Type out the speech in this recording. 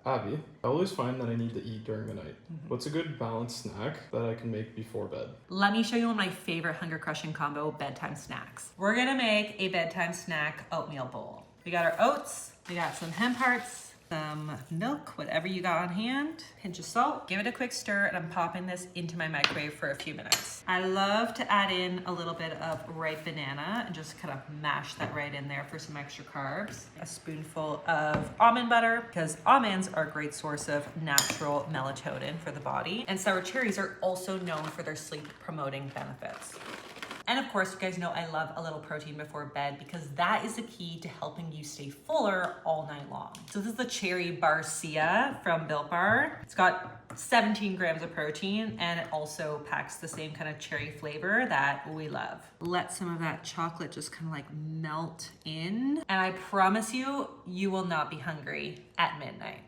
Abby, I always find that I need to eat during the night. What's a good balanced snack that I can make before bed? Let me show you one of my favorite hunger crushing combo bedtime snacks. We're gonna make a bedtime snack oatmeal bowl. We got our oats, we got some hemp hearts, some milk, whatever you got on hand, pinch of salt, give it a quick stir, and I'm popping this into my microwave for a few minutes. I love to add in a little bit of ripe banana and just kind of mash that right in there for some extra carbs. A spoonful of almond butter, because almonds are a great source of natural melatonin for the body. And sour cherries are also known for their sleep promoting benefits. And of course, you guys know I love a little protein before bed because that is the key to helping you stay fuller all night long. So this is the cherry barcia from Built Bar. It's got 17 grams of protein and it also packs the same kind of cherry flavor that we love. Let some of that chocolate just kind of like melt in. And I promise you, you will not be hungry at midnight.